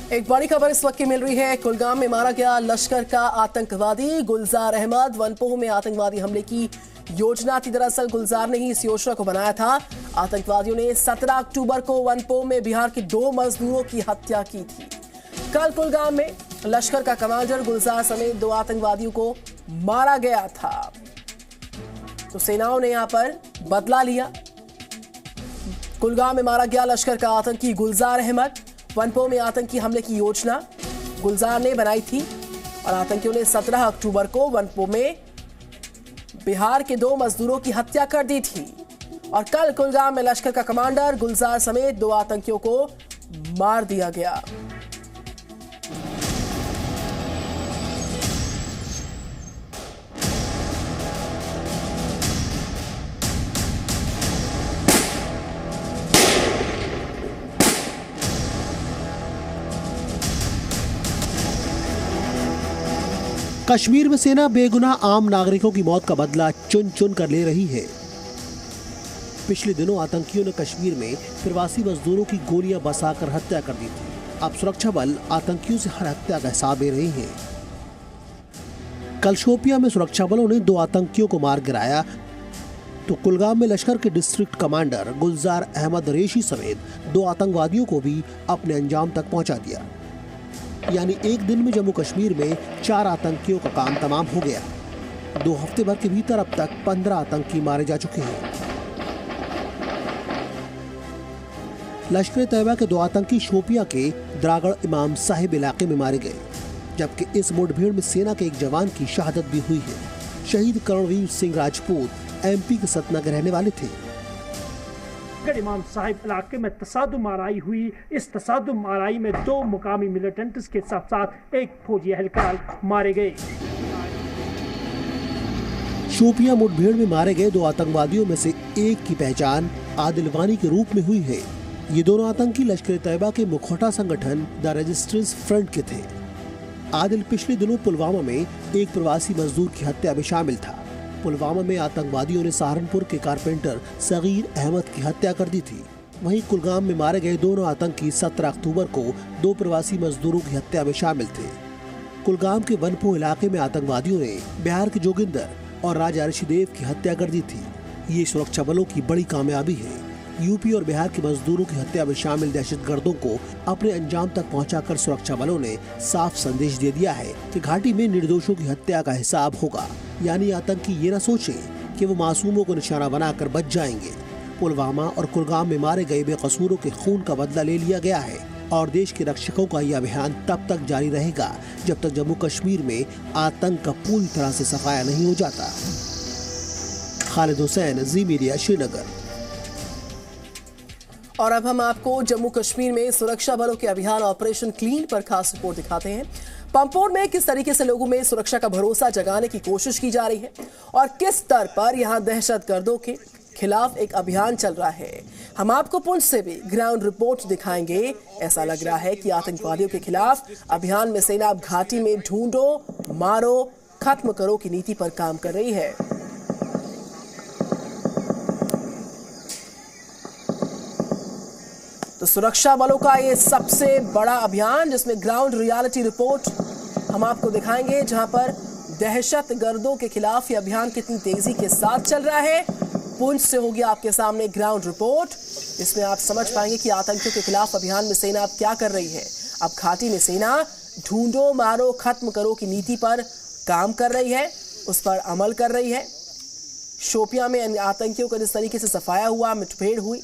एक बड़ी खबर इस वक्त की मिल रही है। कुलगाम में मारा गया लश्कर का आतंकवादी गुलजार अहमद। वनपोह में आतंकवादी हमले की योजना थी। दरअसल गुलजार ने ही इस योजना को बनाया था। आतंकवादियों ने 17 अक्टूबर को वनपोह में बिहार के 2 मजदूरों की हत्या की थी। कल कुलगाम में लश्कर का कमांडर गुलजार समेत 2 आतंकवादियों को मारा गया था। तो सेनाओं ने यहां पर बदला लिया। कुलगाम में मारा गया लश्कर का आतंकी गुलजार अहमद। वनपोह में आतंकी हमले की योजना गुलजार ने बनाई थी और आतंकियों ने 17 अक्टूबर को वनपोह में बिहार के 2 मजदूरों की हत्या कर दी थी। और कल कुलगाम में लश्कर का कमांडर गुलजार समेत 2 आतंकियों को मार दिया गया। कश्मीर में सेना बेगुनाह आम नागरिकों की मौत का बदला चुन चुन कर ले रही है। पिछले दिनों आतंकियों ने कश्मीर में प्रवासी मजदूरों की गोलियां बरसाकर हत्या कर दी थी। अब सुरक्षा बल आतंकियों से हर हत्या का हिसाब ले रहे हैं। कल शोपियां में सुरक्षा बलों ने 2 आतंकियों को मार गिराया, तो कुलगाम में लश्कर के डिस्ट्रिक्ट कमांडर गुलजार अहमद रेशी समेत 2 आतंकवादियों को भी अपने अंजाम तक पहुंचा दिया। यानी एक दिन में जम्मू कश्मीर में 4 आतंकियों का काम तमाम हो गया। 2 हफ्ते भर के भीतर अब तक 15 आतंकी मारे जा चुके हैं। लश्कर तैयबा के 2 आतंकी शोपियां के द्रागड़ इमाम साहिब इलाके में मारे गए, जबकि इस मुठभेड़ में सेना के एक जवान की शहादत भी हुई है। शहीद करणवीर सिंह राजपूत MP के सतना के रहने वाले थे। इमाम साहिब इलाके में तसादुम आराई हुई। इस तसादुम आराई में 2 मुकामी मिलिटेंट्स के साथ साथ एक फौजी एहलकार मारे गए। शोपियां मुठभेड़ में मारे गए 2 आतंकवादियों में से एक की पहचान आदिल वानी के रूप में हुई है। ये दोनों आतंकी लश्कर तैयबा के मुखौटा संगठन द रेजिस्टेंस फ्रंट के थे। आदिल पिछले दिनों पुलवामा में एक प्रवासी मजदूर की हत्या में शामिल था। पुलवामा में आतंकवादियों ने सहारनपुर के कारपेंटर सगीर अहमद की हत्या कर दी थी। वहीं कुलगाम में मारे गए दोनों आतंकी 17 अक्टूबर को 2 प्रवासी मजदूरों की हत्या में शामिल थे। कुलगाम के वनपोह इलाके में आतंकवादियों ने बिहार के जोगिंदर और राजा ऋषिदेव की हत्या कर दी थी। ये सुरक्षा बलों की बड़ी कामयाबी है। यूपी और बिहार के मजदूरों की हत्या में शामिल दहशतगर्दों को अपने अंजाम तक पहुंचाकर सुरक्षा बलों ने साफ संदेश दे दिया है कि घाटी में निर्दोषों की हत्या का हिसाब होगा। यानी आतंकी ये न सोचें कि वो मासूमों को निशाना बनाकर बच जाएंगे। पुलवामा और कुलगाम में मारे गए बेकसूरों के खून का बदला ले लिया गया है और देश के रक्षकों का यह अभियान तब तक जारी रहेगा जब तक जम्मू कश्मीर में आतंक का पूरी तरह से सफाया नहीं हो जाता। खालिद हुसैन, जी मीडिया, श्रीनगर। और अब हम आपको जम्मू कश्मीर में सुरक्षा बलों के अभियान ऑपरेशन क्लीन पर खास रिपोर्ट दिखाते हैं। पंपोर में किस तरीके से लोगों में सुरक्षा का भरोसा जगाने की कोशिश की जा रही है और किस स्तर पर यहां दहशतगर्दों के खिलाफ एक अभियान चल रहा है। हम आपको पुंछ से भी ग्राउंड रिपोर्ट दिखाएंगे। ऐसा लग रहा है कि आतंकवादियों के खिलाफ अभियान में सेना अब घाटी में ढूंढो, मारो, खत्म करो की नीति पर काम कर रही है। तो सुरक्षा बलों का ये सबसे बड़ा अभियान, जिसमें ग्राउंड रियलिटी रिपोर्ट हम आपको दिखाएंगे, जहां पर दहशतगर्दों के खिलाफ ये अभियान कितनी तेजी के साथ चल रहा है। पुंछ से होगी आपके सामने ग्राउंड रिपोर्ट, इसमें आप समझ पाएंगे कि आतंकियों के खिलाफ अभियान में सेना अब क्या कर रही है। अब घाटी में सेना ढूंढो, मारो, खत्म करो की नीति पर काम कर रही है, उस पर अमल कर रही है। शोपियां में आतंकियों का जिस तरीके से सफाया हुआ, मुठभेड़ हुई,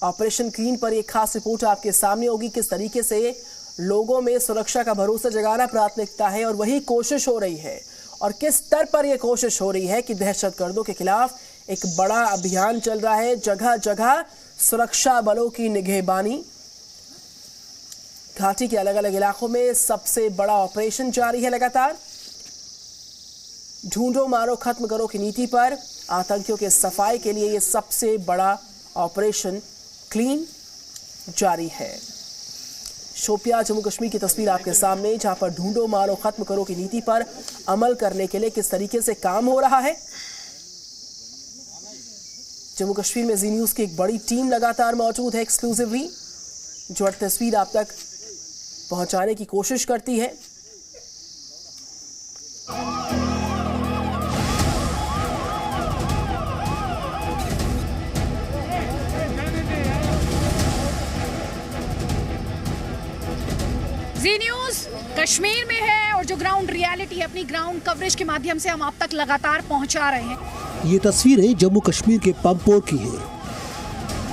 ऑपरेशन क्लीन पर एक खास रिपोर्ट आपके सामने होगी। किस तरीके से लोगों में सुरक्षा का भरोसा जगाना प्राथमिकता है और वही कोशिश हो रही है, और किस स्तर पर यह कोशिश हो रही है कि दहशतगर्दों के खिलाफ एक बड़ा अभियान चल रहा है। जगह जगह सुरक्षा बलों की निगहबानी, घाटी के अलग अलग इलाकों में सबसे बड़ा ऑपरेशन जारी है। लगातार ढूंढो, मारो, खत्म करो की नीति पर आतंकियों के सफाई के लिए यह सबसे बड़ा ऑपरेशन क्लीन जारी है। शोपियां जम्मू कश्मीर की तस्वीर आपके सामने, जहां पर ढूंढो, मारो, खत्म करो की नीति पर अमल करने के लिए किस तरीके से काम हो रहा है। जम्मू कश्मीर में जी न्यूज की एक बड़ी टीम लगातार मौजूद है एक्सक्लूसिवली। जो हर तस्वीर आप तक पहुंचाने की कोशिश करती है। जी न्यूज़ कश्मीर में है और जो ग्राउंड रियलिटी है अपनी ग्राउंड कवरेज के माध्यम से हम आप तक लगातार पहुंचा रहे हैं। ये तस्वीरें जम्मू कश्मीर के पंपोर की हैं।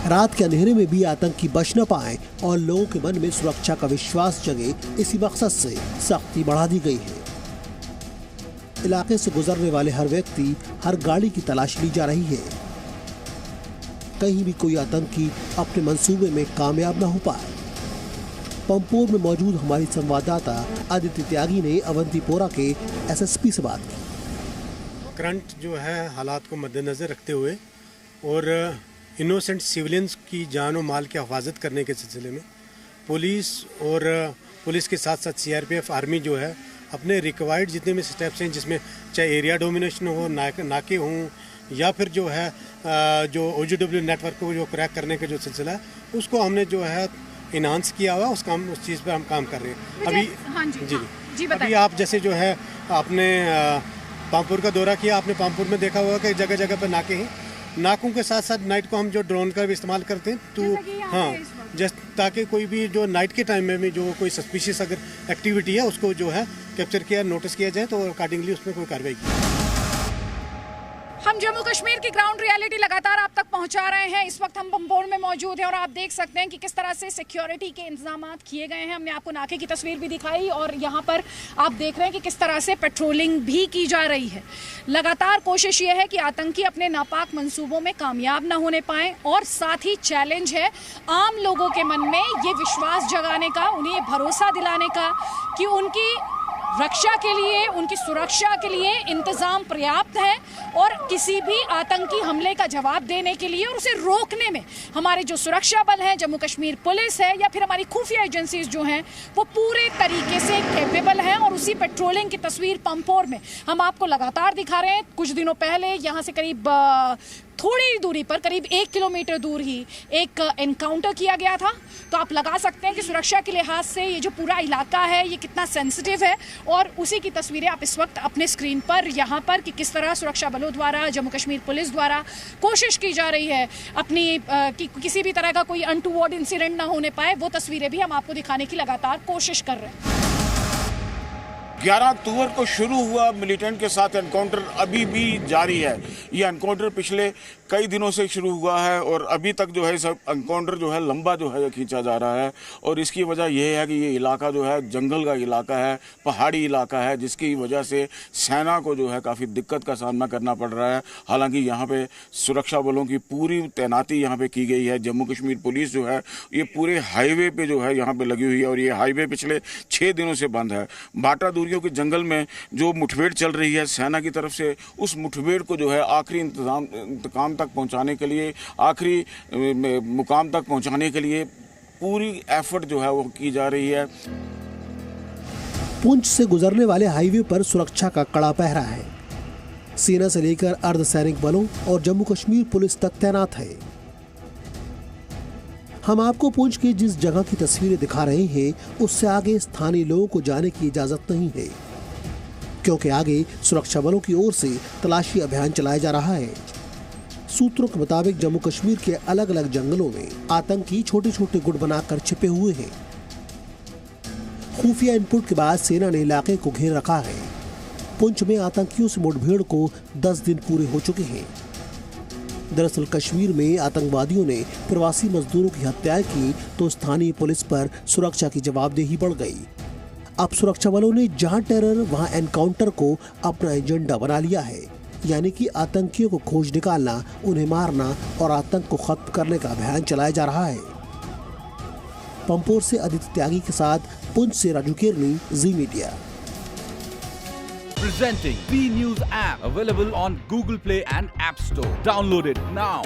रात के अंधेरे में भी आतंकी बच न पाए और लोगों के मन में सुरक्षा का विश्वास जगे, इसी मकसद से सख्ती बढ़ा दी गई है। इलाके से गुजरने वाले हर व्यक्ति, हर गाड़ी की तलाशी ली जा रही है, कहीं भी कोई आतंकी अपने मंसूबे में कामयाब न हो पाए। पंपोर में मौजूद हमारी संवाददाता आदित्य त्यागी ने अवंतीपोरा के एसएसपी से बात की। करंट जो है हालात को मद्देनजर रखते हुए और इनोसेंट सिविलियंस की जान और माल की हिफाजत करने के सिलसिले में पुलिस और पुलिस के साथ साथ सीआरपीएफ आर्मी जो है अपने रिक्वायर्ड जितने भी स्टेप्स हैं, जिसमें चाहे एरिया डोमिनेशन हो, नाके हों, या फिर जो है जो OGW नेटवर्क को जो क्रैक करने का जो सिलसिला है उसको हमने जो है इन्हांस किया हुआ, उस चीज़ पर हम काम कर रहे हैं अभी। हाँ जी अभी आप जैसे जो है आपने पामपुर का दौरा किया, आपने पामपुर में देखा होगा कि जगह जगह पर नाके हैं। नाकों के साथ साथ नाइट को हम जो ड्रोन का भी इस्तेमाल करते हैं, तो हाँ ताकि कोई भी जो नाइट के टाइम में भी जो कोई सस्पिशियस अगर एक्टिविटी है उसको जो है कैप्चर किया, नोटिस किया जाए तो अकॉर्डिंगली उसमें कोई कार्रवाई की। हम जम्मू कश्मीर की ग्राउंड रियलिटी लगातार आप तक पहुंचा रहे हैं। इस वक्त हम पंपोर में मौजूद हैं और आप देख सकते हैं कि किस तरह से सिक्योरिटी के इंतजाम किए गए हैं। हमने आपको नाके की तस्वीर भी दिखाई और यहाँ पर आप देख रहे हैं कि किस तरह से पेट्रोलिंग भी की जा रही है। लगातार कोशिश ये है कि आतंकी अपने नापाक मंसूबों में कामयाब ना होने पाए और साथ ही चैलेंज है आम लोगों के मन में ये विश्वास जगाने का, उन्हें भरोसा दिलाने का कि उनकी रक्षा के लिए, उनकी सुरक्षा के लिए इंतजाम पर्याप्त है और किसी भी आतंकी हमले का जवाब देने के लिए और उसे रोकने में हमारे जो सुरक्षा बल हैं, जम्मू कश्मीर पुलिस है या फिर हमारी खुफिया एजेंसीज जो हैं वो पूरे तरीके से कैपेबल हैं। और उसी पेट्रोलिंग की तस्वीर पंपोर में हम आपको लगातार दिखा रहे हैं। कुछ दिनों पहले यहाँ से करीब थोड़ी दूरी पर, करीब 1 किलोमीटर दूर ही एक एनकाउंटर किया गया था। तो आप लगा सकते हैं कि सुरक्षा के लिहाज से ये जो पूरा इलाका है ये कितना सेंसिटिव है और उसी की तस्वीरें आप इस वक्त अपने स्क्रीन पर यहाँ पर कि किस तरह सुरक्षा बलों द्वारा, जम्मू कश्मीर पुलिस द्वारा कोशिश की जा रही है अपनी कि किसी भी तरह का कोई अनटूवर्ड इंसिडेंट ना होने पाए। वो तस्वीरें भी हम आपको दिखाने की लगातार कोशिश कर रहे हैं। 11 अक्टूबर को शुरू हुआ मिलिटेंट के साथ एनकाउंटर अभी भी जारी है। ये एनकाउंटर पिछले कई दिनों से शुरू हुआ है और अभी तक जो है सब एनकाउंटर जो है लंबा जो है खींचा जा रहा है। और इसकी वजह यह है कि ये इलाका जो है जंगल का इलाका है, पहाड़ी इलाका है, जिसकी वजह से सेना को जो है काफ़ी दिक्कत का सामना करना पड़ रहा है। हालांकि यहाँ पे सुरक्षा बलों की पूरी तैनाती यहाँ पे की गई है। जम्मू कश्मीर पुलिस जो है ये पूरे हाईवे पे जो है यहाँ पे लगी हुई है और ये हाईवे पिछले 6 दिनों से बंद है। बाटा दूरियों के जंगल में जो मुठभेड़ चल रही है सेना की तरफ से, उस मुठभेड़ को जो है आखिरी इंतकाम तक पहुंचाने के लिए, आखिरी मुकाम तक पहुंचाने के लिए पूरी एफर्ट जो है वो की जा रही है। पुंछ से गुजरने वाले हाईवे पर सुरक्षा का कड़ा पहरा है। सेना से लेकर अर्धसैनिक बलों और जम्मू कश्मीर पुलिस तक तैनात है। हम आपको पुंछ की जिस जगह की तस्वीरें दिखा रहे हैं उससे आगे स्थानीय लोगों को जाने की इजाजत नहीं है, क्योंकि आगे सुरक्षा बलों की ओर से तलाशी अभियान चलाया जा रहा है। सूत्रों के मुताबिक जम्मू कश्मीर के अलग अलग जंगलों में आतंकी छोटे छोटे गुट बनाकर छिपे हुए हैं। खुफिया इनपुट के बाद सेना ने इलाके को घेर रखा है। पुंछ में आतंकियों से मुठभेड़ को 10 दिन पूरे हो चुके हैं। दरअसल कश्मीर में आतंकवादियों ने प्रवासी मजदूरों की हत्याएं की तो स्थानीय पुलिस पर सुरक्षा की जवाबदेही बढ़ गई। अब सुरक्षा बलों ने जहां टेरर वहां एनकाउंटर को अपना एजेंडा बना लिया है, यानी कि आतंकियों को खोज निकालना, उन्हें मारना और आतंक को खत्म करने का अभियान चलाया जा रहा है। पंपोर से आदित्य त्यागी के साथ पुंछ से राजू केरनी, जी media. Presenting B News app, available on Google Play and App Store. Download it now.